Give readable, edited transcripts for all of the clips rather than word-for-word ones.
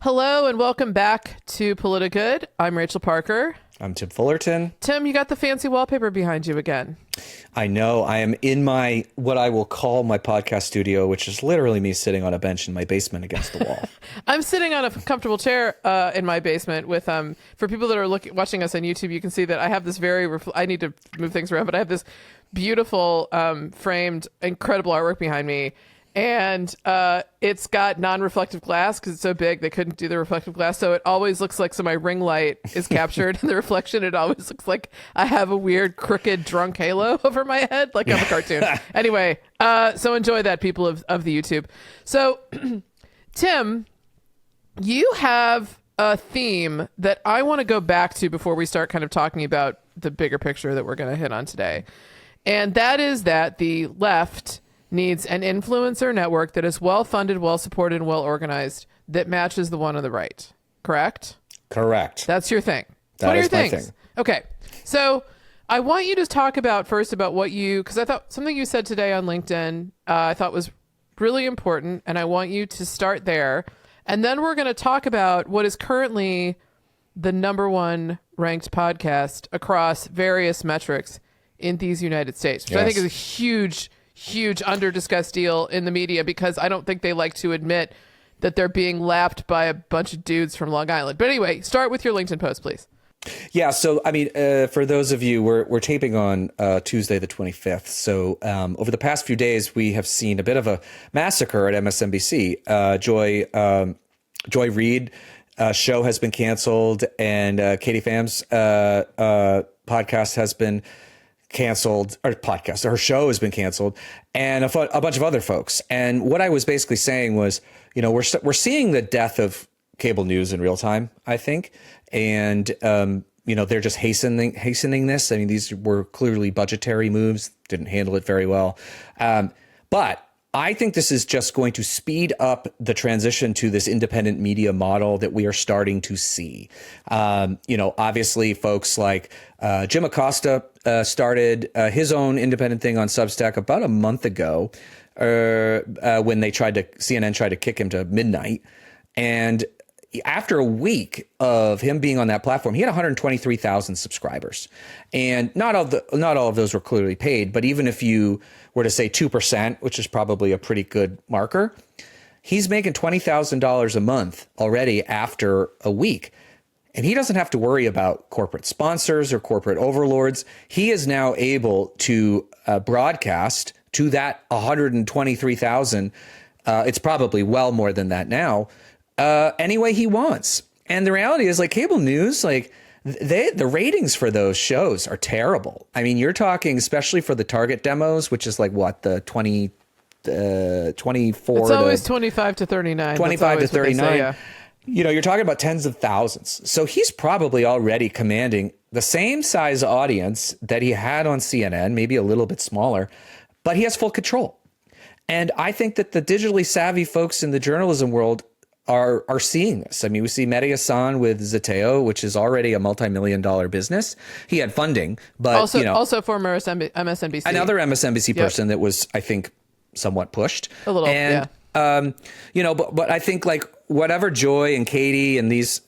Hello and welcome back to Politigood. I'm Rachel Parker. I'm Tim Fullerton. Tim, you got the fancy wallpaper behind you again. I know. I am in my, what I will call my podcast studio, which is literally me sitting on a bench in my basement against the wall. I'm sitting on a comfortable chair in my basement with, for people that are watching us on YouTube, you can see that I have this I need to move things around, but I have this beautiful framed, incredible artwork behind me. And it's got non-reflective glass because it's so big they couldn't do the reflective glass, so it always looks like my ring light is captured in the reflection. It always looks like I have a weird crooked drunk halo over my head like I'm a cartoon. Anyway, so enjoy that, people of the YouTube. So Tim, you have a theme that I want to go back to before we start kind of talking about the bigger picture that we're going to hit on today, and that is that the left needs an influencer network that is well-funded, well-supported, and well-organized that matches the one on the right. Correct? Correct. That's your thing. That is my things? thing. Okay. So I want you to talk first about what because I thought something you said today on LinkedIn, I thought was really important, and I want you to start there. And then we're going to talk about what is currently the number one ranked podcast across various metrics in these United States, which I think is a huge under-discussed deal in the media because I don't think they like to admit that they're being lapped by a bunch of dudes from Long Island. But anyway, start with your LinkedIn post, please. Yeah, so, I mean, for those of you, we're taping on Tuesday the 25th. So over the past few days, we have seen a bit of a massacre at MSNBC. Joy Reid show has been canceled, and Katie Pham's podcast has been canceled, or podcast, her show has been canceled, and a bunch of other folks. And what I was basically saying was, we're seeing the death of cable news in real time, I think. And, they're just hastening this. I mean, these were clearly budgetary moves, didn't handle it very well. But I think this is just going to speed up the transition to this independent media model that we are starting to see. Obviously folks like Jim Acosta started his own independent thing on Substack about a month ago when CNN tried to kick him to midnight. And after a week of him being on that platform, he had 123,000 subscribers, and not all of those were clearly paid. But even if you were to say 2%, which is probably a pretty good marker, he's making $20,000 a month already after a week. And he doesn't have to worry about corporate sponsors or corporate overlords. He is now able to broadcast to that 123,000. It's probably well more than that now. Any way he wants. And the reality is, like, cable news, like, the ratings for those shows are terrible. I mean, you're talking, especially for the target demos, which is like what, the 24 it's always 25 to 39. 25 to 39. Say, yeah. You're talking about tens of thousands. So he's probably already commanding the same size audience that he had on CNN, maybe a little bit smaller, but he has full control. And I think that the digitally savvy folks in the journalism world are seeing this. I mean, we see Mehdi Hassan with Zeteo, which is already a multi-million-dollar business. He had funding, but also former MSNBC, another MSNBC person that was, I think, somewhat pushed a little. And, yeah. But I think, like, whatever Joy and Katie and these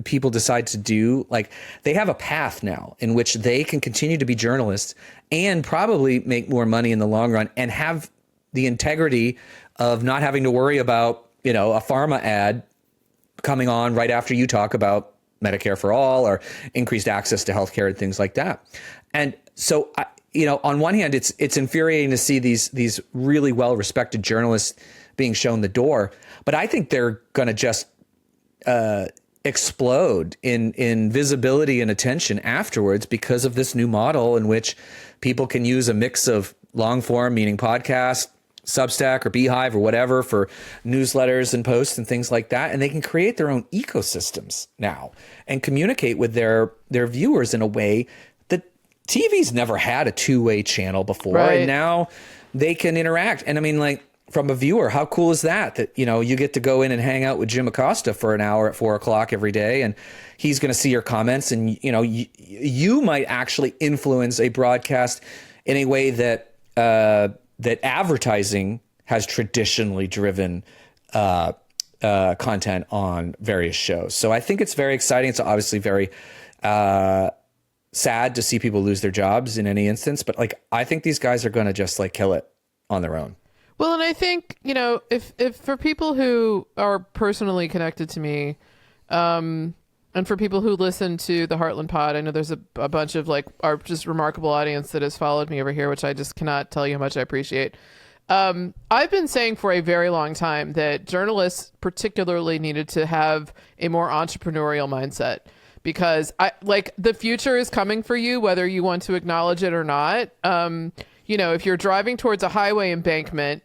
people decide to do, like, they have a path now in which they can continue to be journalists and probably make more money in the long run and have the integrity of not having to worry about a pharma ad coming on right after you talk about Medicare for all or increased access to healthcare and things like that. And so, on one hand, it's infuriating to see these really well-respected journalists being shown the door, but I think they're going to just explode in visibility and attention afterwards because of this new model in which people can use a mix of long form, meaning podcast, Substack or Beehive or whatever for newsletters and posts and things like that. And they can create their own ecosystems now and communicate with their viewers in a way that TV's never had a two-way channel before. Right. And now they can interact. And I mean, like, from a viewer, how cool is that you get to go in and hang out with Jim Acosta for an hour at 4:00 every day, and he's going to see your comments, and you might actually influence a broadcast in a way that that advertising has traditionally driven content on various shows. So I think it's very exciting. It's obviously very sad to see people lose their jobs in any instance, but like I think these guys are going to just like kill it on their own. Well, and I think, you know, if for people who are personally connected to me, and for people who listen to the Heartland Pod, I know there's a bunch of like our just remarkable audience that has followed me over here, which I just cannot tell you how much I appreciate. I've been saying for a very long time that journalists particularly needed to have a more entrepreneurial mindset, because the future is coming for you, whether you want to acknowledge it or not. You know, if you're driving towards a highway embankment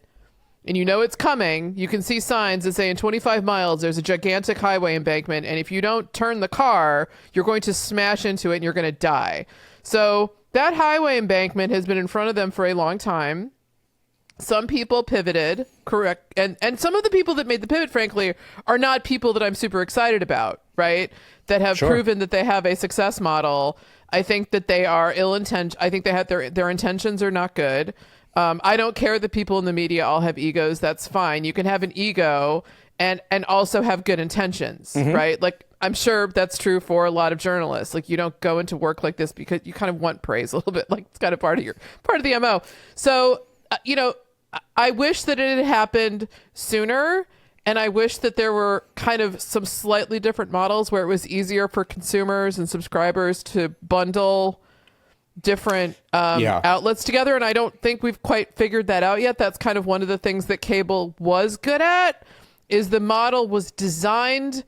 and you know it's coming, you can see signs that say in 25 miles, there's a gigantic highway embankment. And if you don't turn the car, you're going to smash into it and you're going to die. So that highway embankment has been in front of them for a long time. Some people pivoted, correct. And some of the people that made the pivot, frankly, are not people that I'm super excited about, right? That have proven that they have a success model. I think that they are ill-intentioned. I think they have their intentions are not good. I don't care that people in the media all have egos. That's fine. You can have an ego and also have good intentions, right? Like, I'm sure that's true for a lot of journalists. Like, you don't go into work like this because you kind of want praise a little bit. Like, it's kind of part of the MO. So, you know, I wish that it had happened sooner. And I wish that there were kind of some slightly different models where it was easier for consumers and subscribers to bundle different outlets together. And I don't think we've quite figured that out yet. That's kind of one of the things that cable was good at, is the model was designed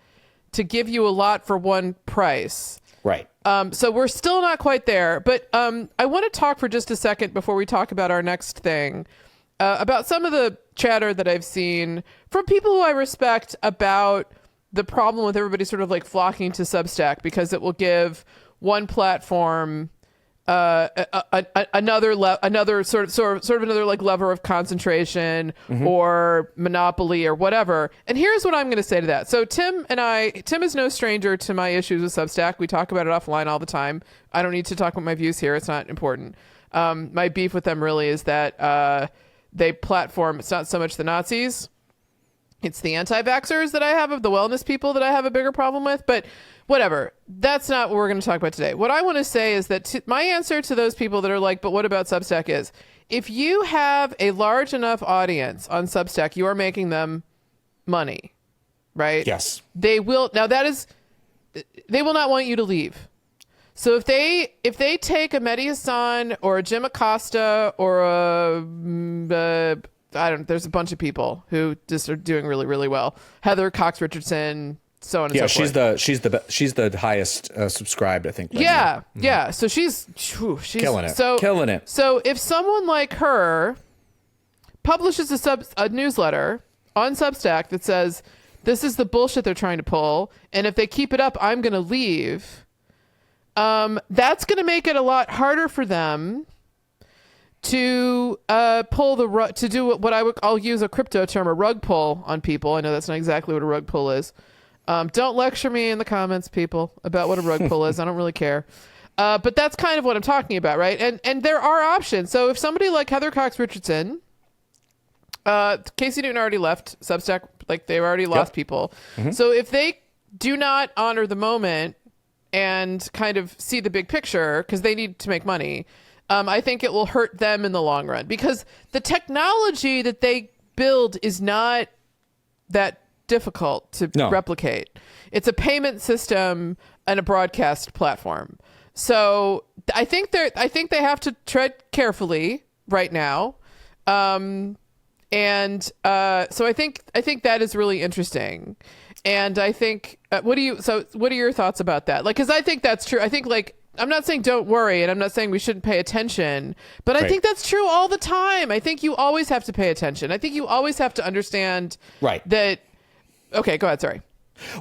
to give you a lot for one price. Right. So we're still not quite there. But I want to talk for just a second before we talk about our next thing about some of the chatter that I've seen from people who I respect about the problem with everybody sort of like flocking to Substack because it will give one platform another sort of another like lever of concentration or monopoly or whatever. And here's what I'm going to say to that. So Tim is no stranger to my issues with Substack. We talk about it offline all the time. I don't need to talk about my views here. It's not important. My beef with them really is that they platform, it's not so much the Nazis, it's the anti-vaxxers that I have, of the wellness people that I have a bigger problem with, but whatever. That's not what we're going to talk about today. What I want to say is that my answer to those people that are like, but what about Substack is, if you have a large enough audience on Substack, you are making them money, right? Yes. They will, now that is, they will not want you to leave. So if they take a Mehdi Hassan or a Jim Acosta or there's a bunch of people who just are doing really, really well. Heather Cox Richardson, so on and so forth. She's the highest subscribed, I think. Right now. Yeah. So she's killing it. Killing it. So if someone like her publishes a newsletter on Substack that says, this is the bullshit they're trying to pull, and if they keep it up, I'm going to leave. That's going to make it a lot harder for them to pull the rug, to do what I'll use a crypto term, a rug pull on people. I know that's not exactly what a rug pull is. Don't lecture me in the comments, people, about what a rug pull is. I don't really care. But that's kind of what I'm talking about, right? And there are options. So if somebody like Heather Cox Richardson, Casey Newton already left Substack, like they've already lost people. So if they do not honor the moment and kind of see the big picture, because they need to make money, I think it will hurt them in the long run, because the technology that they build is not that difficult to replicate. It's a payment system and a broadcast platform. So I think they have to tread carefully right now. So I think that is really interesting. And I think, what are your thoughts about that? Like, cause I think that's true. I think, like, I'm not saying don't worry, and I'm not saying we shouldn't pay attention, but I think that's true all the time. I think you always have to pay attention. I think you always have to understand that. Okay, go ahead. Sorry.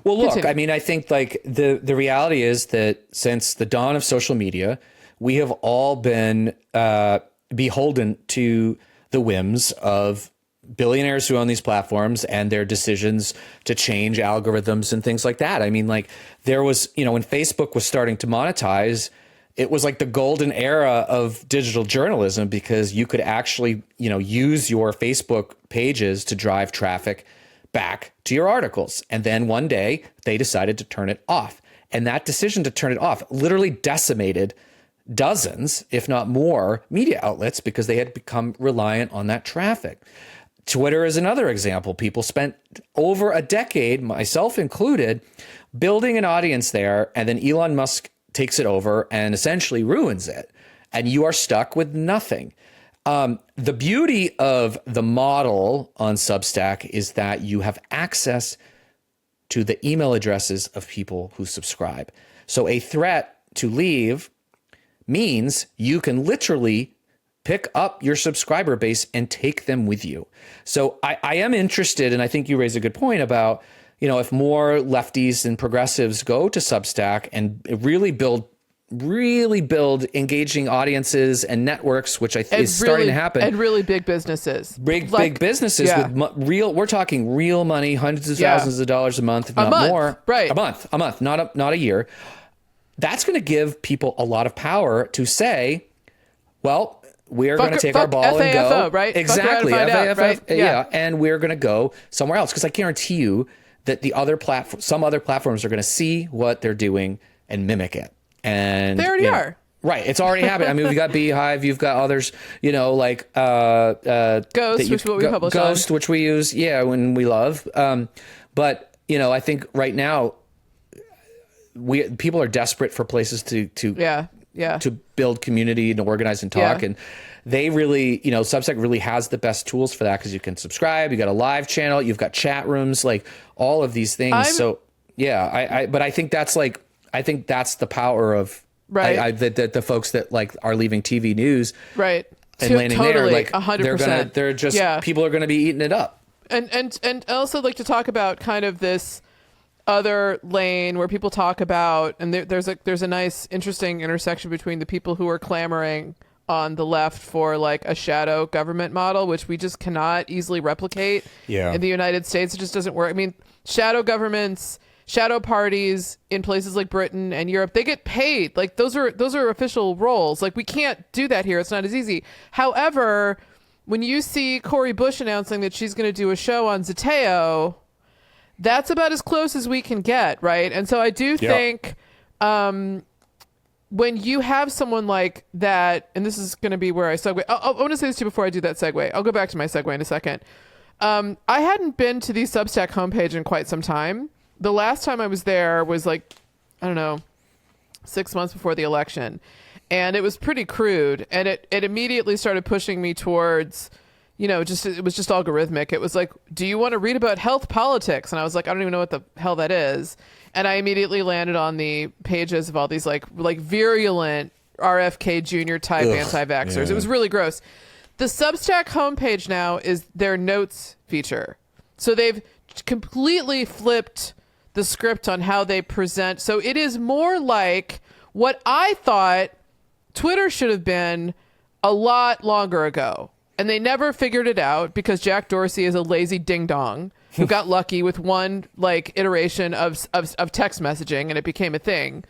Well, look, I mean, I think like the reality is that since the dawn of social media, we have all been beholden to the whims of billionaires who own these platforms and their decisions to change algorithms and things like that. I mean, like there was, when Facebook was starting to monetize, it was like the golden era of digital journalism, because you could actually, use your Facebook pages to drive traffic back to your articles. And then one day they decided to turn it off. And that decision to turn it off literally decimated dozens, if not more, media outlets because they had become reliant on that traffic. Twitter is another example. People spent over a decade, myself included, building an audience there, and then Elon Musk takes it over and essentially ruins it. And you are stuck with nothing. The beauty of the model on Substack is that you have access to the email addresses of people who subscribe. So a threat to leave means you can literally pick up your subscriber base and take them with you. So I am interested, and I think you raise a good point about, if more lefties and progressives go to Substack and really build engaging audiences and networks, which is starting to happen. And really big businesses. Big businesses with we're talking real money, hundreds of thousands of dollars a month, if not more. Right. A month, not a year. That's going to give people a lot of power to say, well, we're going to take our ball and go. Right? Exactly. FAFF, right? Yeah. And we're going to go somewhere else. Because I guarantee you that some other platforms are going to see what they're doing and mimic it. And they already are. Right. It's already happened. I mean, we've got Beehive, you've got others, like Ghost, which is what we publish Ghost, on. which we use, when we love. But I think right now people are desperate for places to build community and organize and talk. And they really, Substack really has the best tools for that because you can subscribe, you got a live channel, you've got chat rooms, like all of these things. But I think that's the power of the folks that are leaving TV news, right? And landing there, 100%. They're just people are going to be eating it up. And I also like to talk about kind of this other lane where people talk about, and there's a nice, interesting intersection between the people who are clamoring on the left for like a shadow government model, which we just cannot easily replicate in the United States. It just doesn't work. I mean, shadow governments, shadow parties in places like Britain and Europe, they get paid. Like those are official roles. Like we can't do that here. It's not as easy. However, when you see Cori Bush announcing that she's going to do a show on Zateo, that's about as close as we can get, right? And so I do think when you have someone like that, and this is going to be where I segue. I want to say this to you before I do that segue. I'll go back to my segue in a second. I hadn't been to the Substack homepage in quite some time. The last time I was there was 6 months before the election. And it was pretty crude. And it immediately started pushing me towards, it was just algorithmic. It was like, do you want to read about health politics? And I was like, I don't even know what the hell that is. And I immediately landed on the pages of all these like virulent RFK Jr. type anti-vaxxers. It was really gross. The Substack homepage now is their notes feature. So they've completely flipped the script on how they present. So it is more like what I thought Twitter should have been a lot longer ago. And they never figured it out because Jack Dorsey is a lazy ding-dong who got lucky with one iteration of text messaging and it became a thing.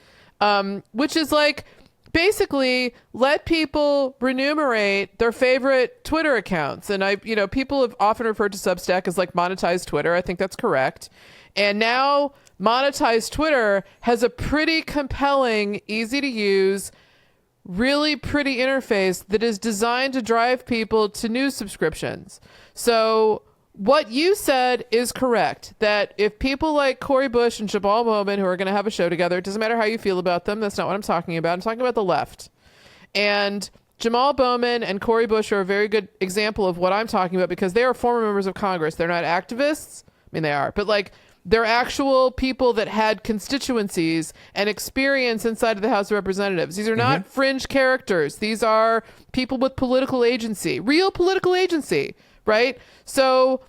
Which is basically let people remunerate their favorite Twitter accounts. And people have often referred to Substack as monetized Twitter. I think that's correct. And now monetized Twitter has a pretty compelling, easy to use, really pretty interface that is designed to drive people to news subscriptions. So what you said is correct, that if people like Cori Bush and Jabal Bowman, who are going to have a show together, it doesn't matter how you feel about them. That's not what I'm talking about. I'm talking about the left. And Jamal Bowman and Cori Bush are a very good example of what I'm talking about because they are former members of Congress. They're not activists. I mean, they are, but they're actual people that had constituencies and experience inside of the House of Representatives. These are not fringe characters. These are people with political agency, real political agency, right? So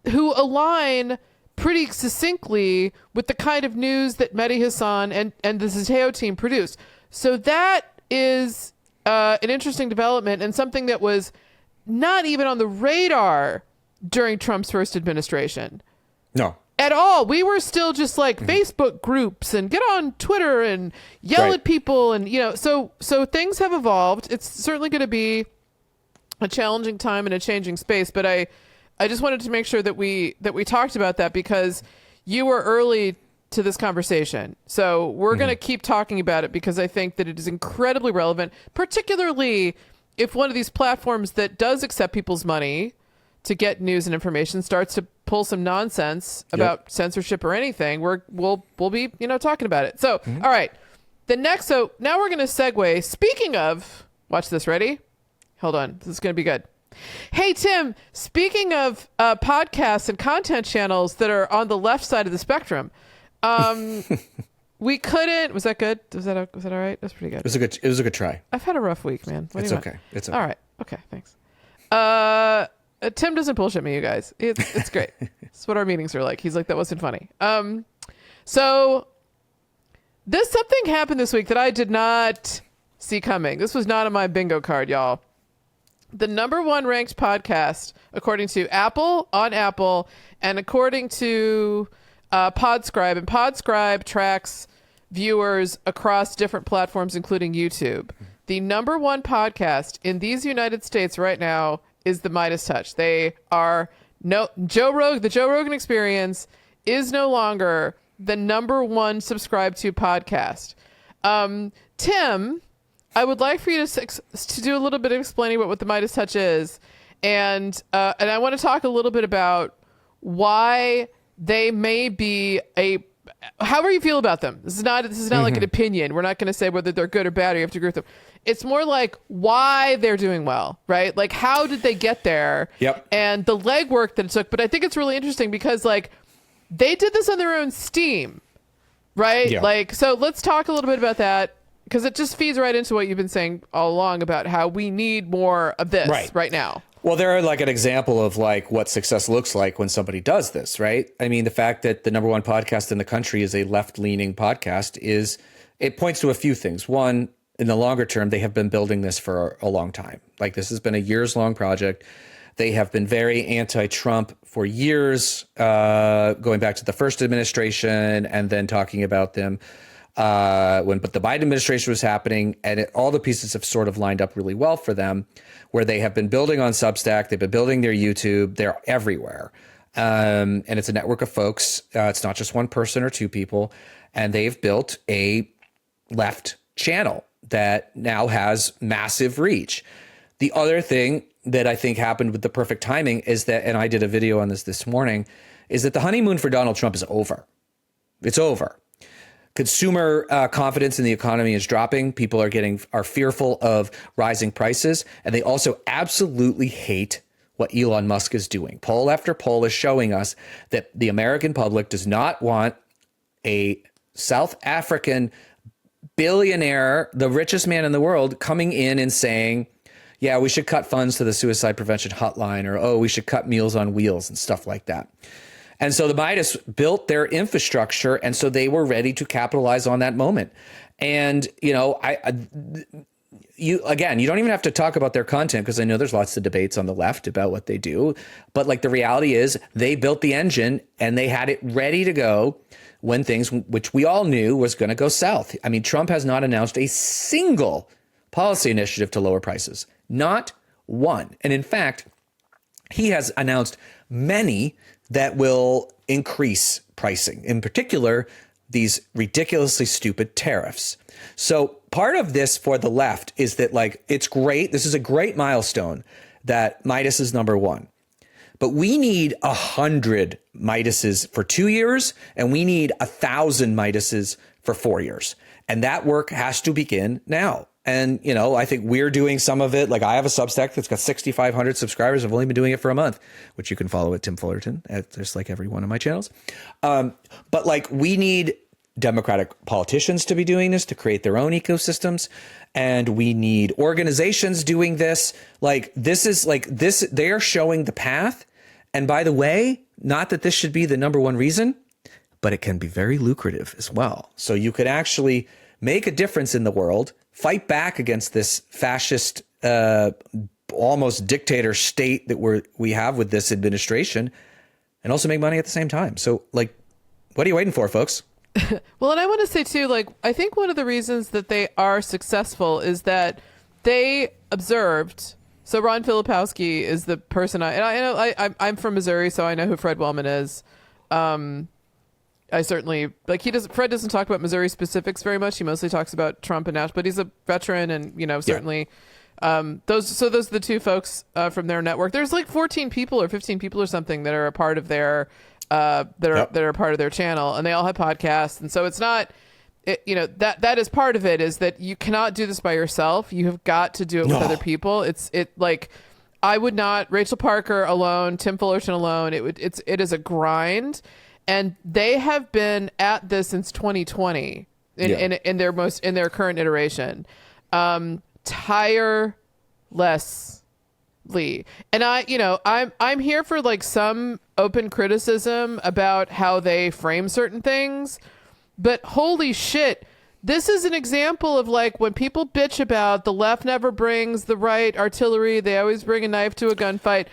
who align pretty succinctly with the kind of news that Mehdi Hassan and the Zateo team produced. So that is an interesting development and something that was not even on the radar during Trump's first administration. No. At all. We were still just Facebook groups and get on Twitter and yell at people and so things have evolved. It's certainly going to be a challenging time in a changing space, but I I just wanted to make sure that we talked about that because you were early to this conversation. So we're going to keep talking about it because I think that it is incredibly relevant, particularly if one of these platforms that does accept people's money to get news and information starts to pull some nonsense about censorship or anything, we'll be, talking about it. So, all right. So now we're going to segue. Speaking of, watch this, ready? Hold on. This is going to be good. Hey, Tim, speaking of podcasts and content channels that are on the left side of the spectrum, we couldn't, was that good? Was that all right? That's pretty good. It was a good try. I've had a rough week, man. It's okay. It's okay. All right. Okay. Thanks. Tim doesn't bullshit me, you guys. It's great. It's what our meetings are like. He's like, that wasn't funny. So something happened this week that I did not see coming. This was not on my bingo card, y'all. The number one ranked podcast, according to Apple, and according to Podscribe, and Podscribe tracks viewers across different platforms, including YouTube. The number one podcast in these United States right now is the Midas Touch. The Joe Rogan Experience is no longer the number one subscribed to podcast. Tim, I would like for you to do a little bit of explaining what the Midas Touch is, and I want to talk a little bit about why they may be however you feel about them. This is not like an opinion. We're not going to say whether they're good or bad or you have to agree with them. It's more like why they're doing well, right? Like how did they get there? Yep. And the legwork that it took. But I think it's really interesting because like they did this on their own steam, right? Yeah. Like, so let's talk a little bit about that because it just feeds right into what you've been saying all along about how we need more of this right now. Well, they're like an example of like what success looks like when somebody does this, right? I mean, the fact that the number one podcast in the country is a left-leaning podcast it points to a few things. One, in the longer term, they have been building this for a long time. Like this has been a years-long project. They have been very anti-Trump for years, going back to the first administration and then talking about them but the Biden administration was happening, and all the pieces have sort of lined up really well for them, where they have been building on Substack, they've been building their YouTube, they're everywhere. And it's a network of folks. It's not just one person or two people, and they've built a left channel that now has massive reach. The other thing that I think happened with the perfect timing is that, and I did a video on this morning, is that the honeymoon for Donald Trump is over. It's over. Consumer confidence in the economy is dropping. People are fearful of rising prices, and they also absolutely hate what Elon Musk is doing. Poll after poll is showing us that the American public does not want a South African billionaire, the richest man in the world, coming in and saying, yeah, we should cut funds to the suicide prevention hotline, or, oh, we should cut Meals on Wheels and stuff like that. And so the Midas built their infrastructure, and so they were ready to capitalize on that moment. And, you don't even have to talk about their content, because I know there's lots of debates on the left about what they do. But like the reality is they built the engine and they had it ready to go when things, which we all knew was going to go south. I mean, Trump has not announced a single policy initiative to lower prices, not one. And in fact, he has announced many that will increase pricing, in particular, these ridiculously stupid tariffs. So part of this for the left is that, like, it's great. This is a great milestone that Midas is number one. But we need 100 Midases for 2 years, and we need 1,000 Midases for 4 years. And that work has to begin now. And, I think we're doing some of it. Like I have a Substack that's got 6,500 subscribers. I've only been doing it for a month, which you can follow at Tim Fullerton, just like every one of my channels. But like we need Democratic politicians to be doing this, to create their own ecosystems. And we need organizations doing this. Like this is like this. They are showing the path. And by the way, not that this should be the number one reason, but it can be very lucrative as well. So you could actually make a difference in the world, fight back against this fascist, almost dictator state that we have with this administration, and also make money at the same time. So, like, what are you waiting for, folks? Well, and I want to say, too, like, I think one of the reasons that they are successful is that they observed So Ron Filipowski is the person I'm from Missouri, so I know who Fred Wellman is. I certainly Fred doesn't talk about Missouri specifics very much. He mostly talks about Trump and Nash, but he's a veteran and, certainly, those are the two folks, from their network. There's like 14 people or 15 people or something that are a part of their, that are part of their channel, and they all have podcasts. And so it's not, that is part of it, is that you cannot do this by yourself. You have got to do it with other people. I would not, Rachel Parker alone, Tim Fullerton alone. It is a grind. And they have been at this since 2020 in their current iteration, tirelessly. And I'm here for like some open criticism about how they frame certain things, but holy shit, this is an example of like when people bitch about the left never brings the right artillery, they always bring a knife to a gunfight.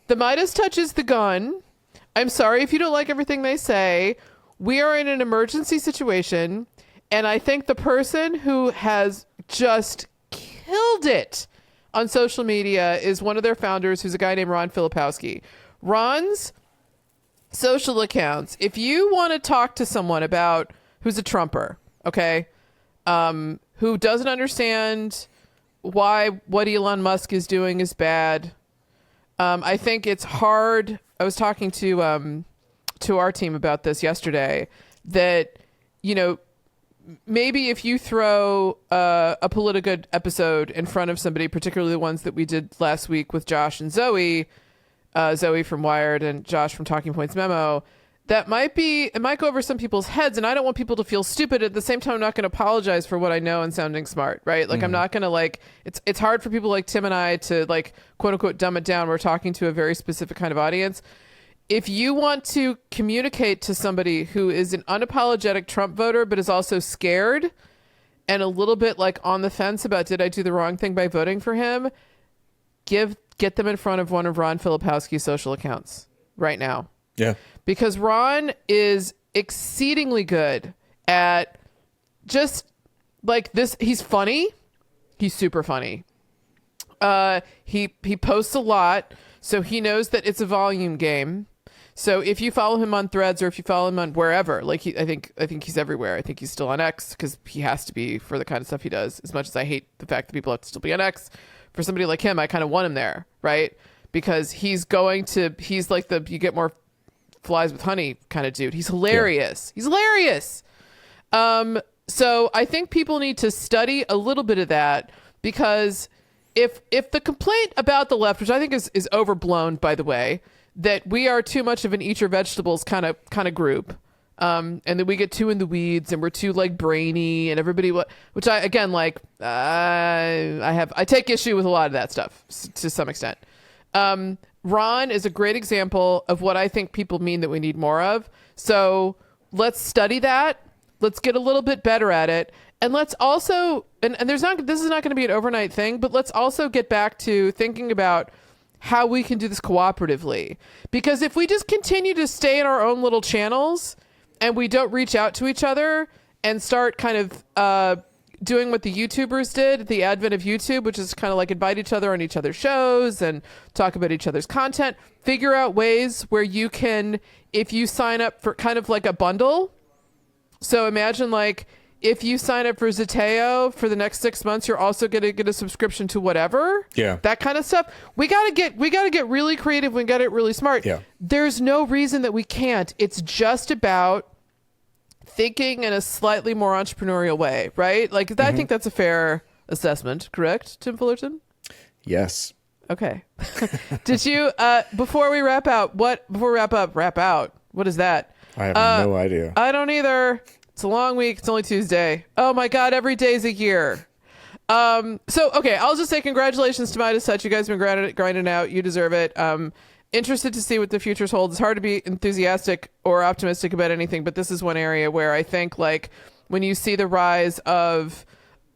The Midas touches the gun. I'm sorry if you don't like everything they say. We are in an emergency situation, and I think the person who has just killed it on social media is one of their founders, who's a guy named Ron Filipowski. Ron's social accounts, if you want to talk to someone about who's a Trumper, okay, who doesn't understand why what Elon Musk is doing is bad, I think it's hard. I was talking to our team about this yesterday, that, maybe if you throw a Politica episode in front of somebody, particularly the ones that we did last week with Josh and Zoe from Wired and Josh from Talking Points Memo, it might go over some people's heads, and I don't want people to feel stupid. At the same time, I'm not going to apologize for what I know and sounding smart, right? Like, I'm not going to it's hard for people like Tim and I to like, quote unquote, dumb it down. We're talking to a very specific kind of audience. If you want to communicate to somebody who is an unapologetic Trump voter, but is also scared and a little bit like on the fence about, did I do the wrong thing by voting for him? Get them in front of one of Ron Filipowski's social accounts right now. Yeah. Because Ron is exceedingly good at just like this. He's funny. He's super funny. He posts a lot, so he knows that it's a volume game. So if you follow him on Threads, or if you follow him on wherever, like I think he's everywhere. I think he's still on X, because he has to be for the kind of stuff he does. As much as I hate the fact that people have to still be on X, for somebody like him, I kind of want him there, right? Because he's like you get more flies with honey kind of dude. He's hilarious. Yeah. He's hilarious. So I think people need to study a little bit of that, because if the complaint about the left, which I think is overblown, by the way, that we are too much of an eat your vegetables kind of group, and that we get too in the weeds and we're too like brainy, and everybody, which I again like, I take issue with a lot of that stuff to some extent. Ron is a great example of what I think people mean that we need more of. So let's study that. Let's get a little bit better at it. And let's also, and this is not going to be an overnight thing, but let's also get back to thinking about how we can do this cooperatively. Because if we just continue to stay in our own little channels and we don't reach out to each other and start kind of doing what the YouTubers did at the advent of YouTube, which is kind of like invite each other on each other's shows and talk about each other's content, figure out ways where you can, if you sign up for kind of like a bundle. So imagine like, if you sign up for Zateo for the next 6 months, you're also going to get a subscription to whatever. Yeah. That kind of stuff. We got to get really creative. We got to get really smart. Yeah. There's no reason that we can't. It's just about thinking in a slightly more entrepreneurial way, right? Like, I think that's a fair assessment, correct, Tim Fullerton? Yes. Okay. Did you, before we wrap out, what is that? I have no idea. I don't either. It's a long week. It's only Tuesday. Oh my God, every day's a year. Okay, I'll just say congratulations to Midas Touch. You guys have been grinding out. You deserve it. Interested to see what the future holds. It's hard to be enthusiastic or optimistic about anything, but this is one area where I think, like, when you see the rise of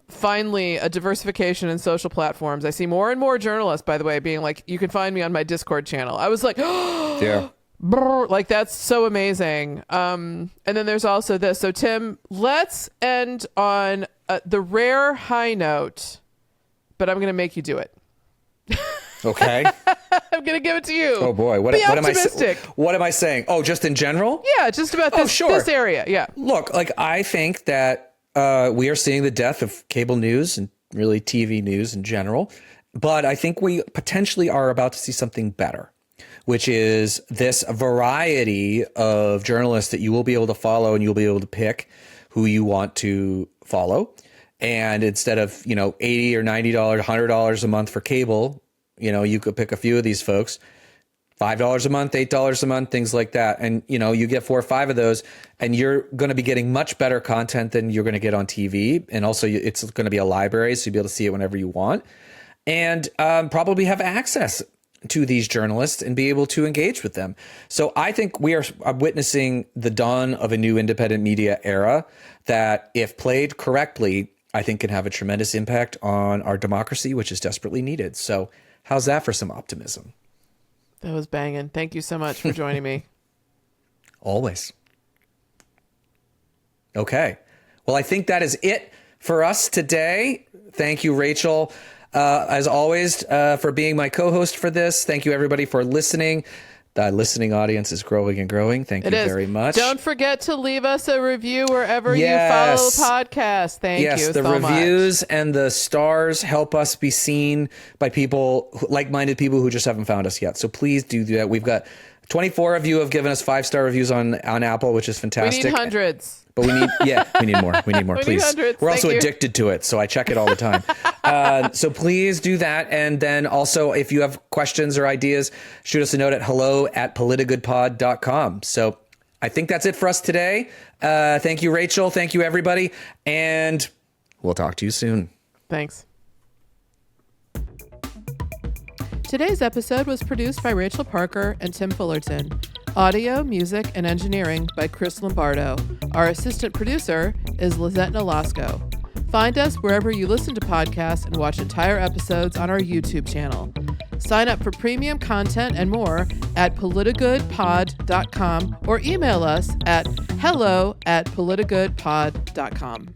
finally a diversification in social platforms, I see more and more journalists, by the way, being like, you can find me on my Discord channel. I was like, yeah. Like, that's so amazing. And then there's also this. So Tim, let's end on the rare high note, but I'm going to make you do it. Okay. I'm going to give it to you. Oh boy, what Be am I? optimistic. What am I saying? Oh, just in general? Yeah, just about this, sure. this area. Yeah. Look, like I think that we are seeing the death of cable news and really TV news in general, but I think we potentially are about to see something better, which is this variety of journalists that you will be able to follow, and you'll be able to pick who you want to follow. And instead of, $80 or $90, $100 a month for cable, you could pick a few of these folks, $5 a month, $8 a month, things like that. And, you get 4 or 5 of those, and you're going to be getting much better content than you're going to get on TV. And also it's going to be a library, so you'll be able to see it whenever you want, and probably have access to these journalists and be able to engage with them. So I think we are witnessing the dawn of a new independent media era that, if played correctly, I think can have a tremendous impact on our democracy, which is desperately needed. So how's that for some optimism? That was banging. Thank you so much for joining me. Always. Okay. Well, I think that is it for us today. Thank you, Rachel, as always, for being my co-host for this. Thank you, everybody, for listening. The listening audience is growing and growing. Thank you very much. Don't forget to leave us a review wherever you follow the podcast. Thank you so much. Yes, the reviews and the stars help us be seen by people, like-minded people who just haven't found us yet. So please do that. We've got 24 of you have given us 5-star reviews on Apple, which is fantastic. We need hundreds. But we need more. We need more, We please. need hundreds. We're also Thank you. addicted to it, so I check it all the time. So please do that. And then also, if you have questions or ideas, shoot us a note at hello@politigoodpod.com. So I think that's it for us today. Thank you, Rachel. Thank you, everybody. And we'll talk to you soon. Thanks. Today's episode was produced by Rachel Parker and Tim Fullerton. Audio, music, and engineering by Chris Lombardo. Our assistant producer is Lizette Nolasco. Find us wherever you listen to podcasts and watch entire episodes on our YouTube channel. Sign up for premium content and more at politigoodpod.com or email us at hello@politigoodpod.com.